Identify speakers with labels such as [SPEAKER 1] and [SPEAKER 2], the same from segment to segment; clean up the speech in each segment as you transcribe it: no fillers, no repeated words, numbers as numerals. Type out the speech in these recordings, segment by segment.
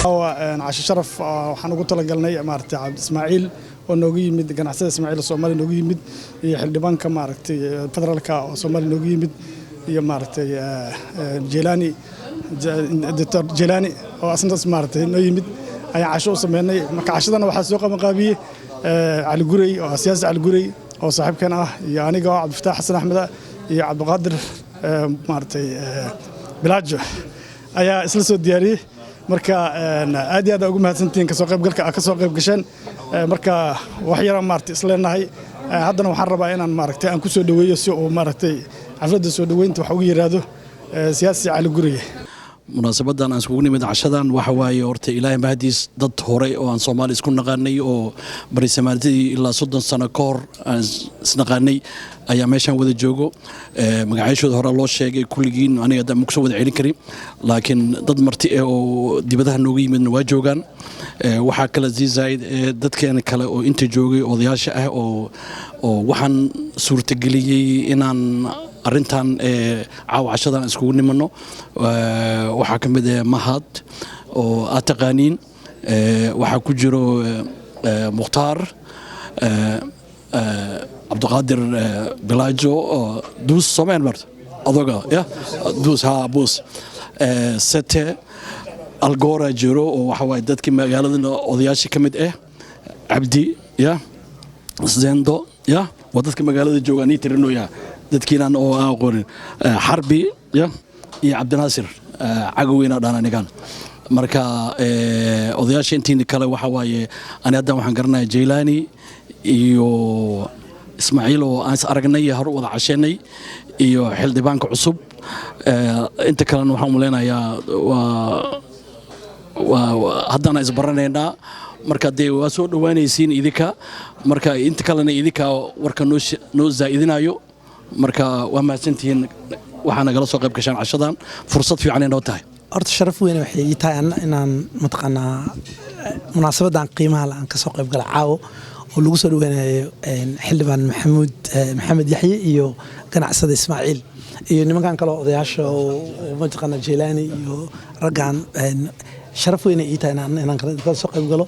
[SPEAKER 1] عاش شرف waxaan ugu talagalnay maartay Cabdi Ismaaciil oo noogu yimid ganacsada Ismaaciil Soomaali noogu yimid iyo xildhibaanka maartay federaalka oo Soomaali noogu yimid iyo maartay Jelani Dr. Jelani oo asna maartay noo yimid ayaa casho u sameynay marka cashadana waxa soo qaban qaabiyay Ali Gurey oo siyaasi Ali Gurey oo saaxiibkan ah iyo aniga Cabdi Fataax Xasan Axmed iyo Cabdi Qaadir maartay Bilaajo ayaa isla soo diyaariyay marka aad iyo aad ugu mahadsantiin ka soo qayb gasheen marka wax yar maartay isleenahay haddana waxaan rabaa inaan maartay aan ku soo dhaweeyo si uu maartay xafladda soo dhaweynta wax ugu yiraahdo siyaasi Ali Gurey
[SPEAKER 2] munaasabadan aan iskugu nimid cashadan waxa waaye horta ilaahay mahadiis dad hore oo aan Soomaali isku naqaanay oo barisamaaltii ilaa 30 sano ka hor aan isnaqaanay ayaa meeshan wada joogo magacaashooda hore loo sheegay kulligiin aniga hadda ma ku soo wada celin karin laakiin dad marti ah oo dibadaha nooga yimidna waa joogaan waxa kala ziisayd dadkeena kale oo inta joogay odayaasha ah oo waxaan suurtageliyay inaan arintan caaw cashadan iskugu nimano waxa kamid ah mahad oo ataqaaniin waxa ku jiro Mukhtaar Cabdi Qaadir Bilaajo dus Soomaali marto adoga ya dus ha bus sete Algora jiro oo waxa way dadkii magaalada odayaasha kamid ah Cabdi ya Zendo ya wadadka magaalada joogan ay tirinoya dadkiinan oo aqoonin Harbi ya iyo Cabdinaasir cagaweyna dhaananigan marka odayaasha intii kale waxa waaye ani hadda waxaan garanayaa Jelani iyo Ismaaciil oo aan aragnay hor wada casheynay iyo xildhibaanka cusub inta kale waxaan u leenayaa haddana isbaranayna marka de waa soo dhawaanaysiin idinka marka inta kalena idinka warka noo zaa'idinayo marka waa mahadsantihiin waxaan nagala soo qayb gashaan cashadan fursad fiican inoo tahay
[SPEAKER 3] horta sharaf weyn waxay ii tahay inaan mataqaanaa munaasabadan qiimaha la aan ka soo qayb gala caawo oo lagu soo dhaweynayo xildhibaan maxamed Yaxye iyo ganacsada Ismaaciil iyo nimankan kale odayaasha oo mataqaanaa Jelani iyo ragaan sharaf weyn ii tahay inaan ka soo qayb galo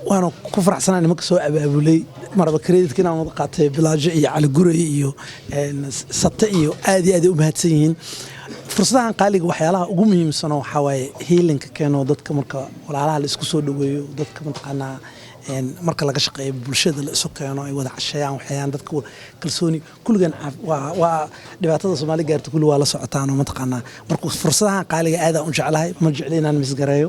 [SPEAKER 3] waana ku faraxsanahay nimanka soo abaabulay marba credit inaan wada qaatay Bilaajo iyo Ali Gurey iyo Sate iyo aad u mahadsan yihiin fursadahan qaaliga waxyaalaha ugu muhiimsan waxa waaye healing-ka keeno dadka marka walaalaha la isku soo dhaweeyo dadka mataqaanaa marka laga shaqeeyo bulshada la isku keeno ay wada casheeyaan waxyaan dadka kalsooni kulligan waa dhibaatada Soomaali gaarto kulli waa la socotaan oo mataqaanaa marka fursadahan qaaliga aad aan u jeclahay ma jeclinaan misgareeyo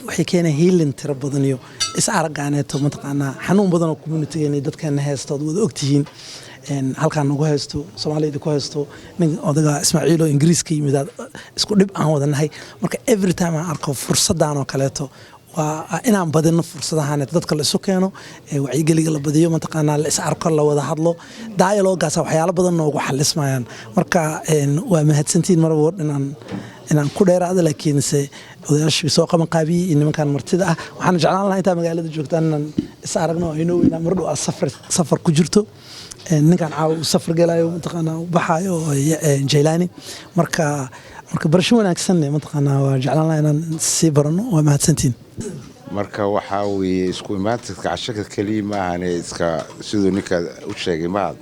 [SPEAKER 3] waxay keenay healing tira badan iyo is aragaaneeto mataqaanaa xanuun badan oo community-ga dadkana heestood wada ogtihiin halkaan ugu haysto Soomaaliyeed ku haysto nin odaga Ismaaciil oo Ingiriiska yimid isku dhib aan wadanahay marka every time aan arko fursadan oo kaleeto waa inaan badino fursadahan dadka la isu keeno wacyigeliga la badiyo mataqaanaa la is arko la wada hadlo dialogue-gaas waxyaalo badan oo ugu xalismayaan marka waa mahadsantiin mar walba inaan ku dheeraado laakiin se odayaashii soo qaban qaabiyay nimankan martida ah waxaan jeclaan lahaa inta magaalada joogtaan inaan is aragno aynu inaan mar dhow safar ku jirto ninkan caaw safar galayo mataqaanaa baxayo Jelani marka barasho wanaagsan mataqaanaa waa jeclaan lahaa inaan si barano waa mahadsantiin
[SPEAKER 4] marka waxa weeye isku imaadka cashaka kaliya aan iska sidoo ninka u sheegay maad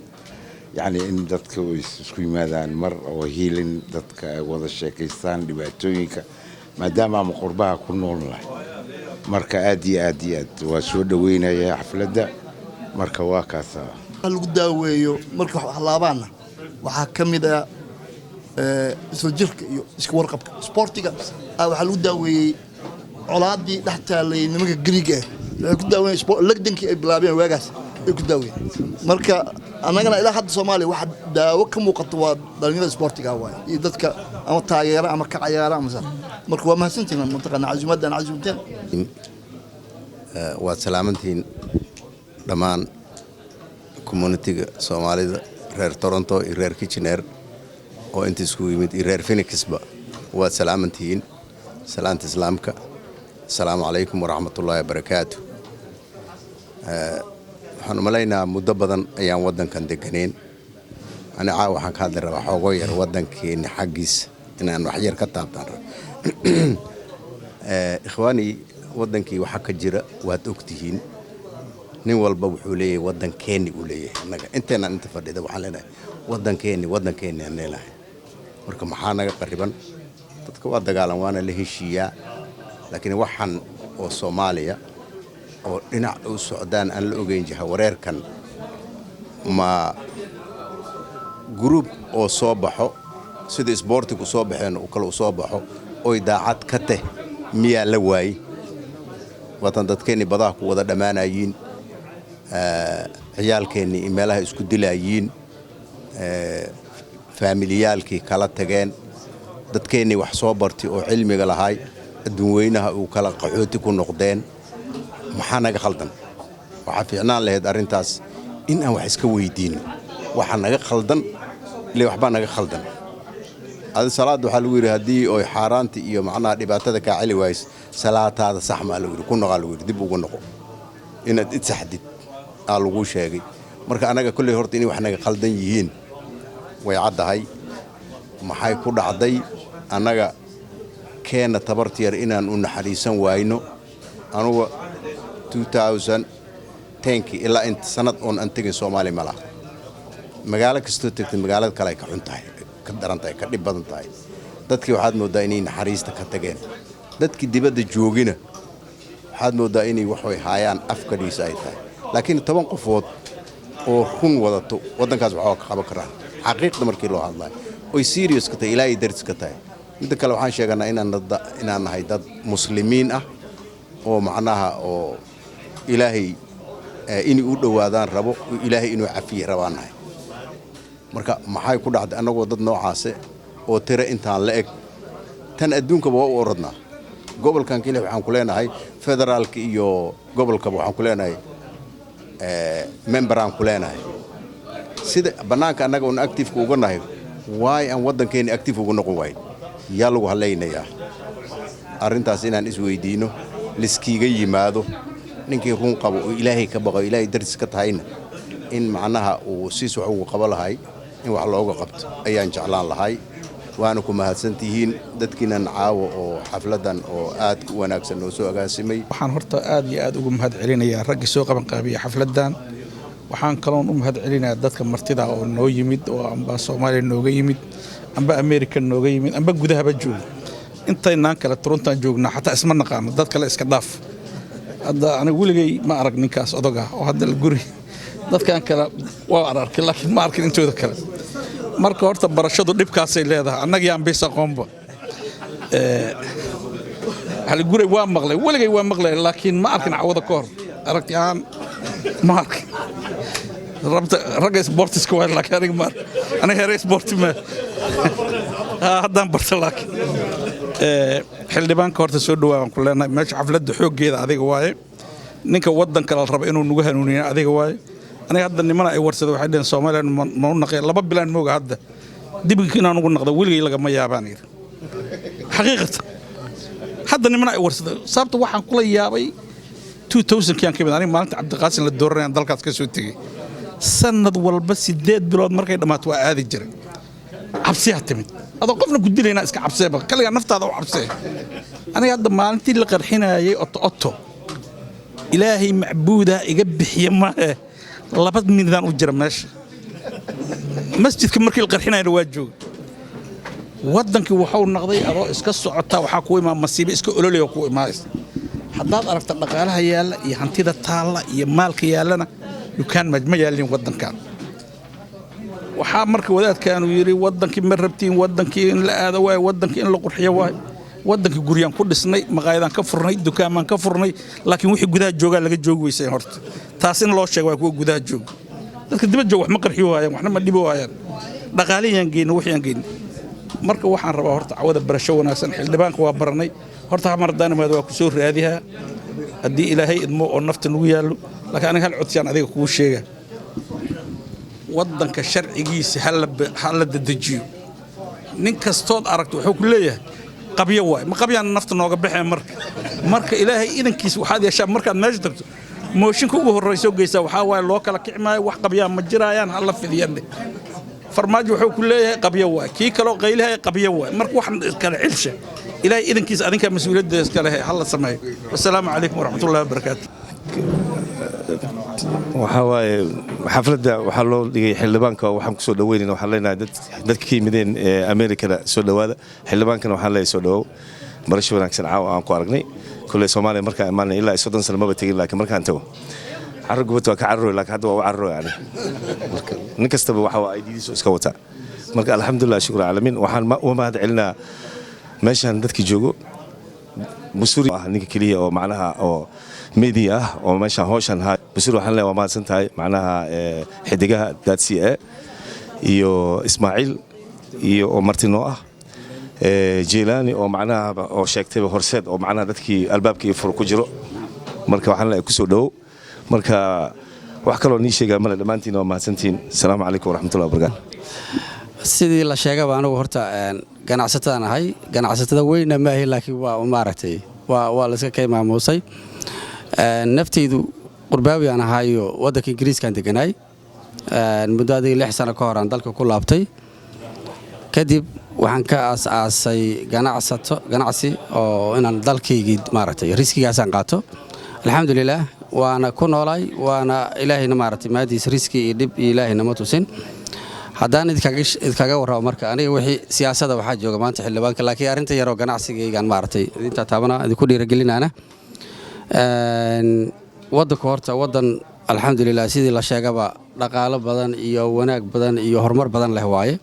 [SPEAKER 4] yani in dadka isku yimaadaan mar oo healing dadka wada sheekaystaan dhibaatooyinka maadaama aan qurbaha ku noolnahay marka aad waa soo dhaweynaya xafladda marka waa kaasa
[SPEAKER 5] lagu daaweeyo marka wax laabaana waxa kamid ah soo jirka iyo isku warqabka sportiga waxa lagu daaweeyay colaadii dhaxtaalay nimanka Greek ah ku daaweeyay sport lagdankii ay bilaabeen waagaas ay ku daaweeyay marka anagana ilaa hadda Soomaaliya waxa daawo ka muuqato waa dhalinyarada sportiga waay iyo dadka ama taageera ama ka ciyaara ama marka waa mahadsantiin mantaqana cazimadan cazimteen
[SPEAKER 6] waa salaamantiin dhamaan community-ga Soomaalida reer Toronto iyo reer Kitchener oo inta isku yimid iyo reer Phoenixba waa salaamantiin salaanta islaamka assalaamu calaykum waraxmatullaahi wabarakaatuh waxaan u malaynaa muddo badan ayaan waddankan deganeen ana waxaan ka hadli rabaa xoogo yar waddankeena xaggiisa inaan wax yar ka taabtaan ikhwaani wadankii waxa ka jira waad ogtihiin nin walba wuxuu leeyahay wadankeeni uu leeyahay annaga inteena inta fadhida waxaan leenahay wadankeeni aan leeyahay marka maxaa naga qariban dadka waa dagaalan waana la heshiiyaa laakiin waxaan oo Soomaaliya oo dhinac u socdaan aan la ogeyn jaha wareerkan ma group oo soo baxo sida sportigu soo baxeen oo kala soo baxo oo daacad ka tah miyaa la waayay wadan dadkeeni badaa ku wada dhamaanayiin ciyaalkeeni meelaha isku dilayiin familiyaalkii kala tageen dadkeeni wax soo bartay oo cilmiga lahaay adduun weynaha uu kala qaxooti ku noqdeen maxaa naga khaldan waxa fiicnaan lahayd arintaas in aan wax iska weydiino waxa naga khaldan ilaa waxba naga khaldan هذا صلاة وحلوير هدي أو حارانتي يوم معنا دبعتها كعلي وايس صلاة هذا صح ما لوير كنا قالوير دبوا قنقو إن تحدد قالوا شيء مرك أنا كل هرتيني وإحنا خالدين يهين ويعد هاي ما حي كل عضي أنا كان تبرتير إن أن حريصا واينو أنا 2000 تانكي إلا أنت سنة أن أنتجي سومالي ملا مقالك استوتت مقالك كلاي كحنتاي كدرنتاي كدب بدنتاي dadkii waxaad moodaa inay naxariista ka tageen dadkii dibadda joogina waxaad moodaa inay wax way haayaan afkadiisa ay tahay laakiin 10 qofood oo run wadato wadankaas waxa ka qaban karaa xaqiiqda markii loo hadlayo oo serious ka tahay ilaahay daris ka tahay mid kale waxaan sheeganaa inaan nahay dad muslimiin ah oo macnaha oo ilaahay inay u dhawaadaan rabo ilaahay inuu cafiyo rabaanahay marka maxay ku dhacday anagoo dad noocaas oo tira intaan la eg tan adduunka waa u orodnaa gobolkan kale waxaan ku leenahay federaalka iyo gobolka waxaan ku leenahay memberaan ku leenahay sida banaanka anaga oo active ku uga nahay waay aan wadankeena active ugu noqon wayn yaa lagu haleynaya arintaas inaan isweydiino liskiiga yimaado ninkii run qabo oo ilaahay ka baqo ilaahay daris ka tahayna in macnaha uu siis wax ugu qabo lahay in wax looga qabto ayaan jeclaan lahay waana ku mahadsantihiin dadkiinan caawo oo xafladan oo aad ku wanaagsan oo soo agaasimay
[SPEAKER 7] waxaan horta aad iyo aad ugu mahad celinayaa ragga soo qaban qaabiya xafladan waxaan kaloon u mahad celinayaa dadka martida oo noo yimid oo amba Soomaaliya nooga yimid amba America nooga yimid amba gudahaba jooga intaynaan kala Toronto joogna xataa isma naqaan dad kale iska dhaaf hadda aniga weligay ma arag ninkaas odaga oo hadda guri dadkan kale waa arkay laakiin ma arkin intooda kale marka horta barashadu dhibkaasay leedahay annaga yaan beesa qoomba hal guri waa maqlay weligay waa maqlay laakiin ma arkin cawada ka hor aragti aan ma arkin rabta ragga sportiska waa laakiin aniga heer sporti ma haddaan barta laakiin xildhibaanka horta soo dhawaan ku leenahay meesha xafladda xooggeeda adiga waaye ninka wadan kale raba inuu nagu hanuuniyo adiga waaye aniga hadda nimana ay warsado waxay dheen Soomaaliya ma u naqay 2 bilaan mooga hadda dibka inaan ugu naqdo weligay laga ma yaabaan xaqiiqatan hadda nimana ay warsado sababta waxaan kula yaabay 2000 kii aan ka mid aniga maalinta Cabdiqaasim la dooranay dalkaas ka soo tagay sanad walba 8 bilood markay dhamaato waa aadi jiray cabsiya timid adoo qofna ku dilayna iska cabseeba kaliya naftaada u cabsee aniga hadda maalintii la qarxinayay otto ilaahay macbuuda iga bixiya ma labad midaan u jira meesha masjidka markii la qarxinayna waa joog wadankii wuxuu noqday adoo iska socota waxa ku imaan masiibo iska ololayo ku imaayis haddaad aragta dhaqaalaha yaala iyo hantida taala iyo maalka yaalana dukaan ma yaalin wadankan waxaa marka wadaadkaanu yiri wadankii ma rabtiin wadankii in la aado waay wadankii in la qurxiyo waay wadankii guriyaan ku dhisnay maqaayadaan ka furnay dukaamaan ka furnay laakiin wixii gudaha jooga laga joogi weysay horta taas in loo sheego waa kuwa gudaha joog dadka dibadda joog wax ma qarxiyo waayaan waxna ma dhibo waayaan dhaqaaliyaan geeyno wixii aan geeyno marka waxaan rabaa horta cawada barasho wanaagsan xildhibaanka waa baranay horta hamardaan maad waa ku soo raadiyaa haddii ilaahay idmo oo nafta nagu yaalo laakiin aniga hal codsiyaan adiga kuu sheega wadanka sharcigiisa hal la dedejiyo nin kastood aragto wuxuu ku leeyahay qabyo waay ma qabyaan nafta nooga baxay marka ilaahay idankiisa waxaad yeeshaa markaad meesha tagto mooshinka ugu horreeyay soo geysaa waxa waay loo kala kicmaayo wax qabyaan ma jiraayaan hal la fidiyaan farmaajo wuxuu ku leeyahay qabyo waay kii kaloo qaylahay qabyo waay marka waxan kala cilsha ilaahay idinkiisa adinka mas'uuliyadda iska leh hal sameeyo wassalaamu calaykum waraxmatullaahi wabarakaatuh
[SPEAKER 8] waxa waaye xafladda waxaa loo dhigay xildhibaanka waxaan ku soo dhaweynayna waxaan leenahay dadka ka yimideen Ameerikada soo dhawaada xildhibaankana waxaan leeyahay soo dhawow barasho wanaagsan caawa aan ku aragnay kulay Soomaaliya markaa imaanay ilaa 30 sano ma tegin laakiin markaan tago carruurta waa ka carruur laakiin hadda waa u carruur yani nin kastaba waxa waa aydiisu iska wata marka alxamdulillah shukran caalamiin waxaan u mahad celinaa meeshan dadkii joogo busuri ninka kaliya oo macnaha oo media oo meeshan hawshan ha busuri waxaan leeyahay waa mahadsan tahay macnaha xidigaha daadsiye iyo Ismaaciil iyo Martino Jeelani oo macnaha oo sheegtay horseed oo macnaha dadkii albaabkii fur ku jiro marka waxaan leeyahay ku soo dhaw marka wax kale oo nii sheegay ma dhamaantiin oo mahadsantiin assalaamu calaykum waraxmatullaahi wabarakaatuh
[SPEAKER 9] sidii la sheegay baan anigu horta ganacsatada ahay ganacsatada weyn ma ahay laakiin waa maaragtay waa la iska kay maamusay naftaydu qurbaawi aan ahayo wadanka Ingiriiska aan deganay muddo 6 sano ka hor aan dalka ku laabtay kadib waxaan ka aasay ganacsi oo inaan dalkayga maaragtay riskigaas aan qaato alxamdulillah waana ku noolay waana ilaahayna maaragtay maadiis riski iyo dib ilaahayna ma tusin haddaan idinkaga warrabo marka aniga wixii siyaasadda waxaa jooga maanta xildhibaanka laakiin arrinta yaroo ganacsigaygaan maaragtay inta taabana idinku dhiirigelinaana waddanku horta waddan alxamdulillah sidii la sheegaba dhaqaalo badan iyo wanaag badan iyo horumar badan leh waaye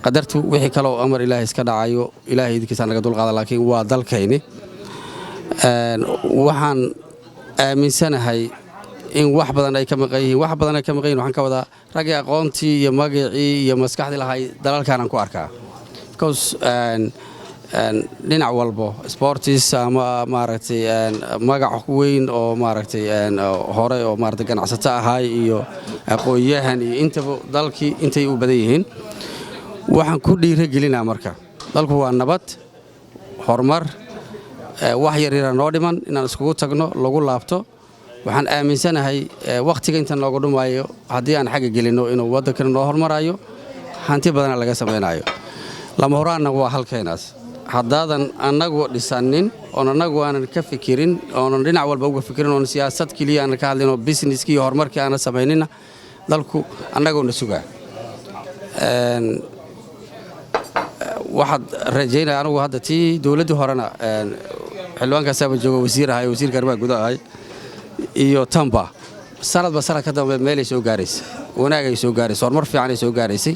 [SPEAKER 9] qadartu wixii kale oo amar ilaahay iska dhacayo ilaahay idinkiisa naga dulqaada laakiin waa dalkayni waxaan aaminsanahay in wax badan ay ka maqan yihiin waxaan ka wadaa ragii aqoontii iyo magacii iyo maskaxdii lahay dalalkan aan ku arkaa because dhinac walbo sports ama maaragtay magac weyn oo maaragtay hore oo maaragtay ganacsato ahay iyo aqoonyahan iyo intaba dalkii intay u badan yihiin waxaan ku dhiirigelinaa marka dalku waa nabad horumar wax yar noo dhiman inaan iskugu tagno lagu laabto waxaan aaminsanahay waqtiga inta noogu dhumayo haddii aan xagga gelino inuu waddankan noo hormarayo hanti badan laga samaynayo lama horaanna waa halkeenaas haddaadan annagu dhisanin oo annagu aanan ka fikirin oo dhinac walba uga fikirin oo siyaasad kaliya aan ka hadlino business iyo horumarkii aan sameynina dalku annagu na sugaa waxaad rajaynaa anigu hadda tii dawladda horena xildhibaankaasaba jooga wasiirka arrimaha gudaha iyo tamba sanadba sanad ka dambe meelay soo gaaraysay wanaagay soo gaaraysay horumar fiican ay soo gaaraysay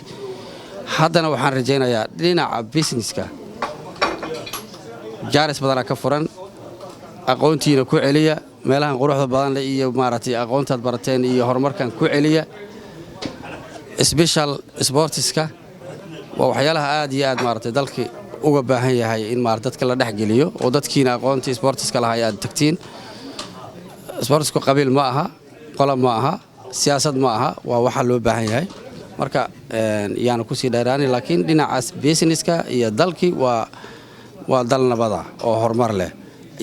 [SPEAKER 9] haddana waxaan rajaynayaa dhinaca businesska jaaris badana ka furan aqoontiina ku celiya meelahan quruxda badan leh iyo maaragtay aqoontaad barateen iyo horumarkan ku celiya special sportska waa waxyaalaha aad iyo aad maaragtay dalkii uga baahan yahay in maaragtay dadka la dhexgeliyo oo dadkiina aqoontii sportska lahaa aad tagtiin sportsku qabiil ma aha qola ma aha siyaasad ma aha waa waxa loo baahan yahay marka yaana ku sii dheeraanay laakiin dhinacaas businesska iyo dalkii waa dal nabada oo horumar leh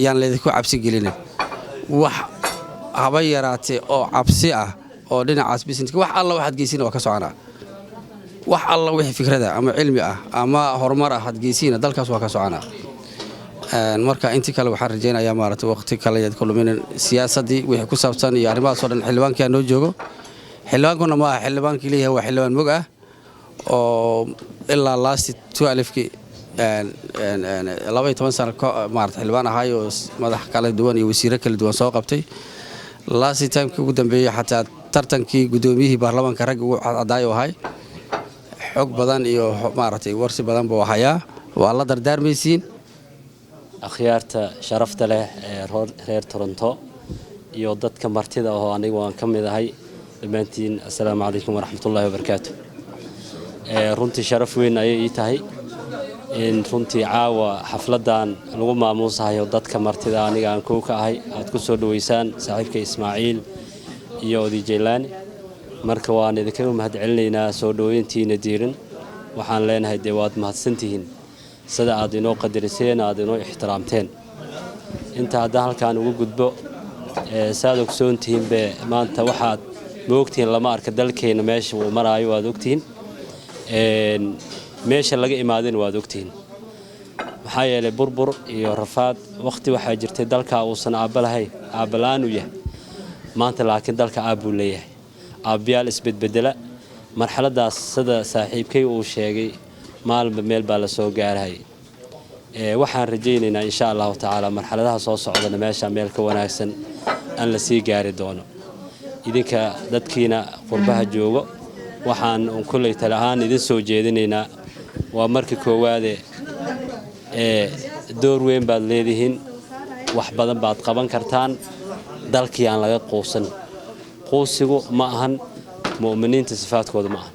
[SPEAKER 9] yaan leedku cabsi gelinin wax haba yaraatee oo cabsi ah oo dhinacaas businesska wax alla waxaad geysiina waa ka soconaa wax alla wixii fikrada ama cilmi ah ama horumar ah had geysiina dalkaas waa ka soconaa marka intii kale waxaan rajaynayaa maaragtay waqti kale aad ku lumin siyaasadii wixii ku saabsan iyo arrimahaas oo dhan xildhibaanka noo joogo xildhibaankuna ma aha xildhibaankii leeyahay waa xildhibaan mug ah oo ilaa last 12kii 12 sano maaragtay xildhibaan ahay oo madax kala duwan iyo wasiiro kala duwan soo qabtay last time ugu dambeeyay xataa tartankii gudoomiyihii baarlamaanka rag ugu cadaayo ahay xog badan iyo maaragtay warsi badan buu hayaa waa la dardaarmaysiin
[SPEAKER 10] akhyaarta sharafta leh ee reer Toronto iyo dadka martida oo anigu aan ka mid ahay dhammaantiin assalaamu calaykum waraxmatullaahi wabarakaatuh runtii sharaf weyn ayay ii tahay in runtii caawa xafladan lagu maamuusayo dadka martida aniga aan koow ka ahay aad ku soo dhaweysaan saaxiibka Ismaaciil iyo Odi Jeelani marka waan idinkaga mahad celinaynaa soo dhaweyntiina diiran waxaan leenahay deewaad mahadsantihiin sida aad inoo qadariseen aad inoo ixtiraamteen inta hadda halkaan ugu gudbo saad ogsoontihiin be maanta waxaad moogtiin lama arka dalkeena meesha uu maraayo waad ogtiin meesha laga imaadeen waad ogtiin maxaa yeelay burbur iyo rafaad waqti waxaa jirtay dalka uusan aabba lahayn aabba la'aan u yahay maanta laakiin dalka aabbuu leeyahay aabbiyaal isbedbedela marxaladaas sida saaxiibkay uu sheegay maalinba meel baa la soo gaarahay waxaan rajaynaynaa insha allahu tacaala marxaladaha soo socdana meesha meel ka wanaagsan aan la sii gaari doono idinka dadkiina qurbaha joogo waxaan kulley tala ahaan idin soo jeedinaynaa waa markii koowaade door weyn baad leedihiin wax badan baad qaban kartaan dalkii aan laga quusan quusigu ma ahan mu'miniinta sifaadkooda ma ahan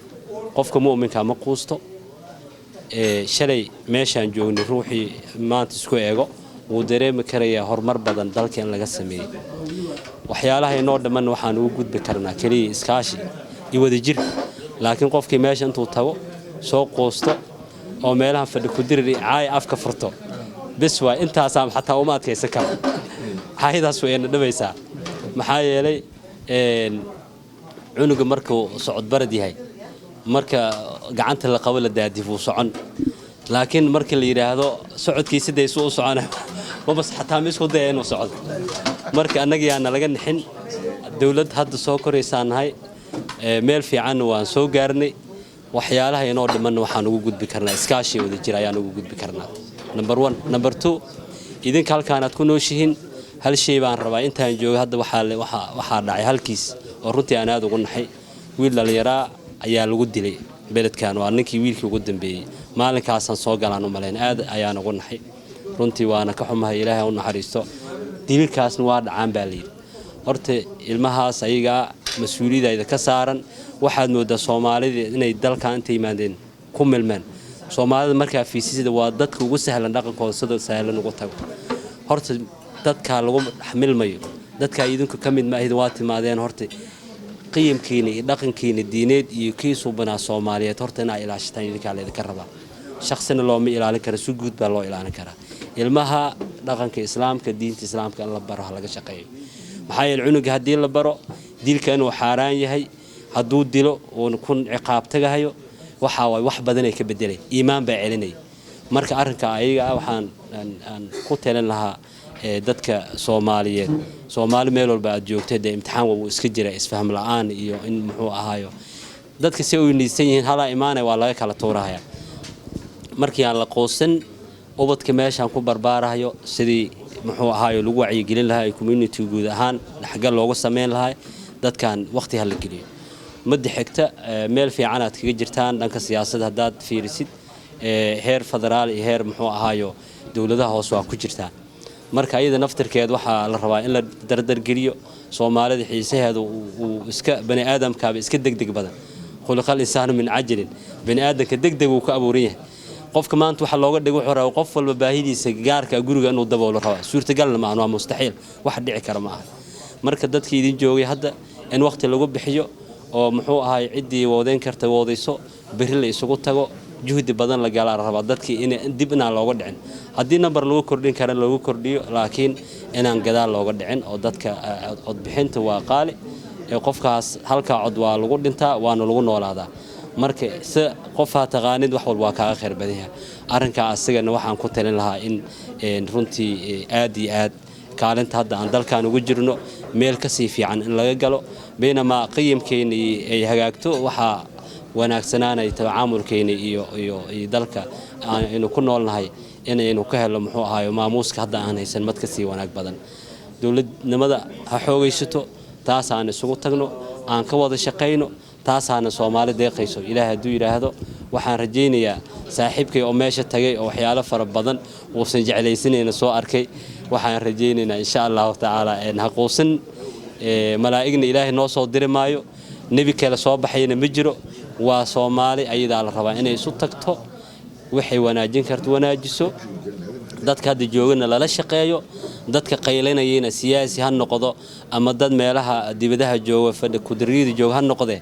[SPEAKER 10] qofka mu'minka ma quusto shalay meeshaan joognay ruuxii maanta isku eego wuu dareemi karayaa horumar badan dalka in laga sameeyey waxyaalaha inoo dhamman waxaan ugu gudbi karnaa keliya iskaashi iyo wadajir laakiin qofkii meesha intuu tago soo quusto oo meelaha fadhi ku dirir caay afka furto bes waa intaasaan xataa uma adkaysan karo caayidaas wayna dhabaysaa maxaa yeelay cunuga markuu socod barad yahay marka gacanta la qabo la daadifuu socon laakiin markii la yiraahdo socodkiisa deesu u soconayo wabas xataa ma isku dayeen inuu socdo marka annaga yaana laga nixin dawlad hadda soo koreysanahay meel fiican waan soo gaarnay waxyaalaha inoo dhiman waxaan ugu gudbi karnaa iskaashi wada jir ayaan ugu gudbi karnaa number 1 number 2 idinka halkaan aad ku nooshihiin hal shay baan rabaa intaan joogo hadda waxa dhacay halkiis oo runtii aan aad ugu naxay wiil dhalinyaro ayaa lagu dilay beledkan waa ninkii wiilkii ugu dambeeyay maalinkaasaan soo galaan u maleyn aad ayaan ugu naxay runtii waana ka xumahay ilaahay u naxariisto dilkaasna waa dhacaan baa leeyahay horta ilmahaas ayaga mas'uuliyadda ka saaran waxaad moodaa Soomaalida inay dalka inta yimaadeen ku milmeen Soomaalida markaa fiisida waa dadka ugu sahlan dhaqankooda sida sahlan ugu tago horta dadka lagu xamilmayo dadka idinku kamid ma ahid waa timaadeen horta qiyamkiina iyo dhaqankiina diineed iyo kiisu banaa Soomaaliyeed horta inay ilaashtaan idinka leedka rabaa shakhsina loo ma ilaalin karo si guud baa loo ilaalin karaa ilmaha dhaqanka islaamka diinta islaamka in la baro laga shaqeeyo maxaa yeelay cunuga hadii la baro dilka inuu xaraan yahay haduu dilo oo kun ciqaab tagahayo waxa way wax badan ay ka bedelay iimaan baa celinay marka arrinka ayaga waxaan ku talan lahaa dadka Soomaaliyeed Soomaali meel walba aad joogtay imtixaan wuu iska jira isfaham la'aan iyo in muxuu ahaayo dadka si uu niisan yihiin hala iimaan waa laga kala tuurahaya markii aan la qoosan ubadka meeshaan ku barbaarayo sidii muxuu ahaayo lagu wacyi gelin lahaa community guud ahaan xagal looga sameyn lahaa dadkan waqti hal geliyo mid xigta meel fiican aad kaga jirtaan dhanka siyaasadda hadaad fiirisid heer federaal iyo heer muxuu ahaayo dawladaha hoos waa ku jirtaan marka ayada naftirkeed waxa la rabaa in la dardar geliyo Soomaalida xiisaheedu uu iska bani aadamka iska degdeg badan khulqal insaanu min ajlin bani aadamka degdeg uu ka abuuran yahay qofka maanta waxa looga dhigo wuxuu qof walba baahidiisa gaarka guriga inuu daboolo raba suurtagal ma aha mustaxiil wax dhici kara ma aha marka dadkii idin joogay hadda in waqti lagu bixiyo oo muxuu ahay cidii wadeen karta wadayso bari la isugu tago juhdi badan la gaala raba dadkii in dibna looga dhicin hadii number lagu kordhin kara lagu kordhiyo laakiin inaan gadaal looga dhicin oo dadka cod bixinta waa qaali ee qofkaas halka cod waa lagu dhintaa waana lagu noolaadaa marka si qofa taqaanid wax walba ka khayr badan yahay arrinka asagana waxaan ku talin lahaa in runtii aad iyo aad kaalinta hadda aan dalkan ugu jirno meel ka sii fiican in laga galo beenama qiyamkeena ay hagaagto waxa wanaagsanaanay tacaamulkeena iyo dalka inuu ku noolnahay inaynu ka helo muxuu ahaayo maamuuska hadda aan haysan mad ka sii wanaag badan dawladnimada ha xoogaysato taas aan isugu tagno aan ka wada shaqeyno taasaana Soomaali deeqayso ilaahay haduu yiraahdo waxaan rajaynayaa saaxiibkay oo meesha tagay oo waxyaalo fara badan oo san jeclaysanayna soo arkay waxaan rajaynaynaa insha Allah taala in haqoosan malaa'igna ilaahay noo soo diri maayo nabi kale soo baxayna ma jiro waa Soomaali ayada la rabaa inay isu tagto waxay wanaajin karto wanaajiso dadka hadda joogana lala shaqeeyo dadka qaylinayna siyaasi han noqdo ama dad meelaha dibadaha jooga fadhi ku diriida jooga han noqde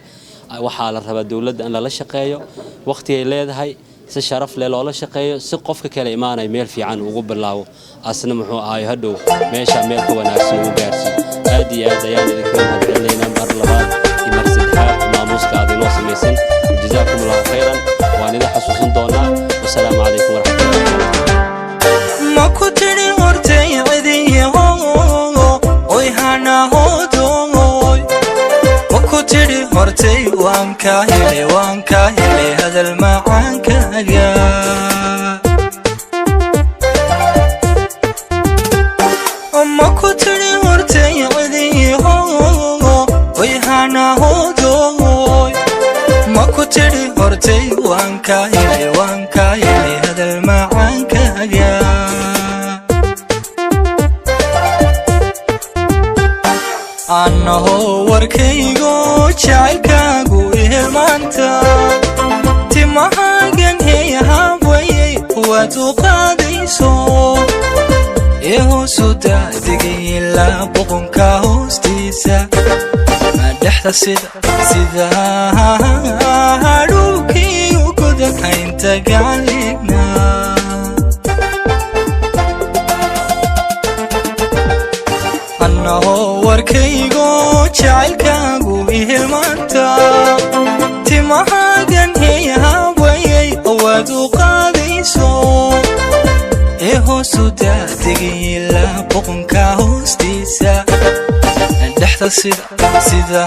[SPEAKER 10] waxa la rabaa dawladda in la shaqeeyo waqti ay leedahay si sharaf leh loola shaqeeyo si qofka kale imaanay meel fiican ugu bilaawo asna muxuu ahayo hadhow meesha meel ka wanaagsan u gaarsiin aad iyo aad ayaan idinka mahadcelinaynaa mar labaad iyo mar saddexaad maamuuska aad inoo sameeysan jazaakumullahu khayran xasuusan doonaa. Wassalaamu calaykum waraxmatullahi wabarakaatu.
[SPEAKER 11] ma ku tiri hortay cidiyaho oy hana hodoy ma ku tiri hortay waan ka hele hadal macaankaaga ma ku tiri hortay cidiyaho oy hana hodoy ma ku tiri hortay waan ka hele hadal macaankaaga annaho warkaygo jacaylkaagu ihilmaanta timahaagan heeyahaawayay waad u qaadayso ee hoosu daadegay ilaa boqonka hoostiisa dhexda sida hadhuukii u godan haynta gacanligna annaho warkaygo jacaylkaagu ihilmaanta timahaagan heeyahaawayay waad u qaadayso ee hoosu daadegay ilaa boqonka hoostiisa dhexda sida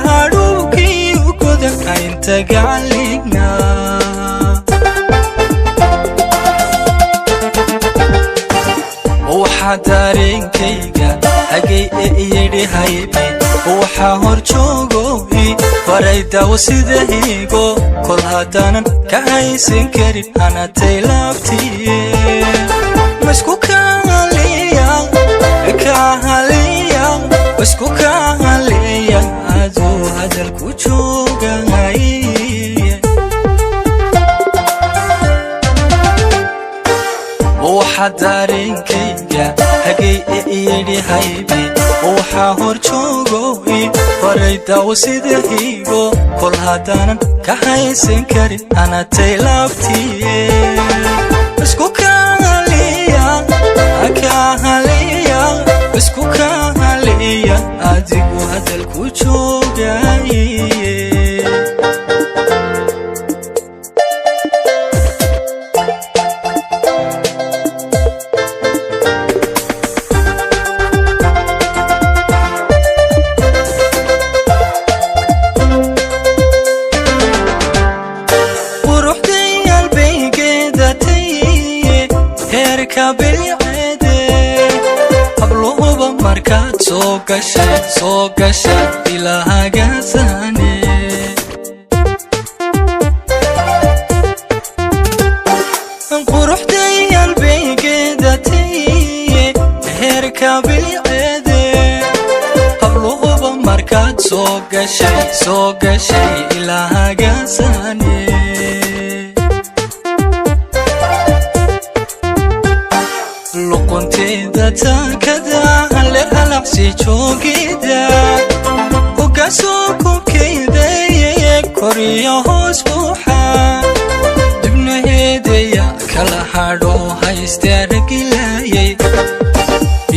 [SPEAKER 11] hadhuukii u godan haynta gacanligna waxaa dareenkayga hagay ee iyadhi haybe waxaa hor joogoy faray daawo sida hiigo kol haddaanan ka haysan karin hanatay laabtiye masku kahaliya isku kahaliya aduu hadalku joogay waxaa dareenkayga hagay ee iyadhi haybe waxaa hor joogoy faray daawo sida hiigo kol haddaanan ka haysan karin hanatay laabtiye isku kahaliya isku kahaliya adigu hadalku joogay habluhuba markaad soo gasha ilaahagaasane quruxday albeygeedatay heerka bilceede habluhuba markaad soo gashay ilaahagaasane luqunteeda taakada halle halaqsi joogida ugasoo kubkaydaye koriyo hoos buuxa dibnaheedaya kala hadho haystaaragilayay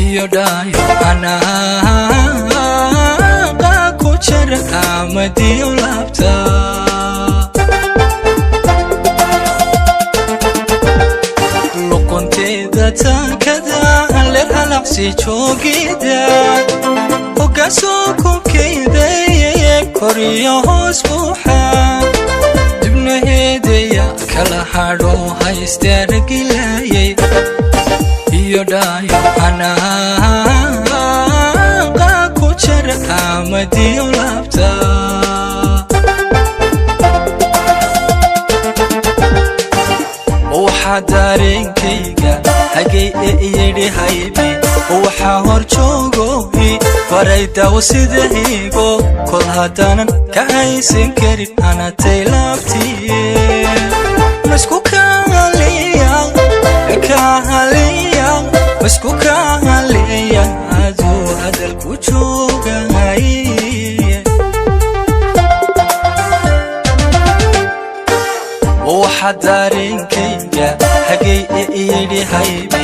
[SPEAKER 11] iyo dhaayo anaaqa ku jara amadiyo laabta luqunteeda taakada halle halaqsi joogida ugasoo kubkaydaye koriyo hoos buuxa dibnaheedaya kala hadho haystaaragilayay iyo dhaayo anaaqa ku jara amadiyo laabta waxaa dareenkayga hagay ee iyadhi haybe waxaa hor joogoy faray daawo sida hiigo kol haddaanan ka haysan karin hanatay laabtiye masku kahaliya masku kahaliya aduu hadalku joogay waxaa dareenkayga hagay ee iyadhi haybe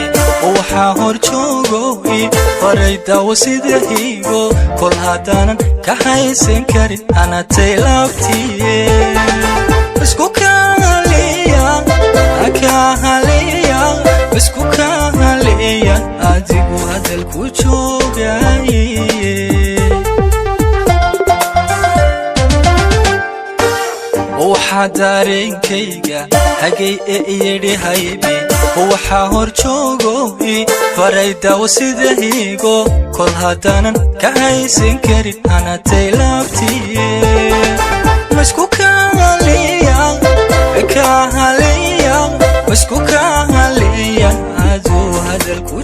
[SPEAKER 11] waxaa hor joogoy faray daawo sida hiigo kol haddaanan ka haysan karin hanatay laabtiye isku dareenkayga hagay iyidhi haybe waxaa hor joogo faray daawo sidahaygo kol haddaanan ka haysan karin anatay laabtiye masku kahaliyan masku kahaliyan aduu hadalku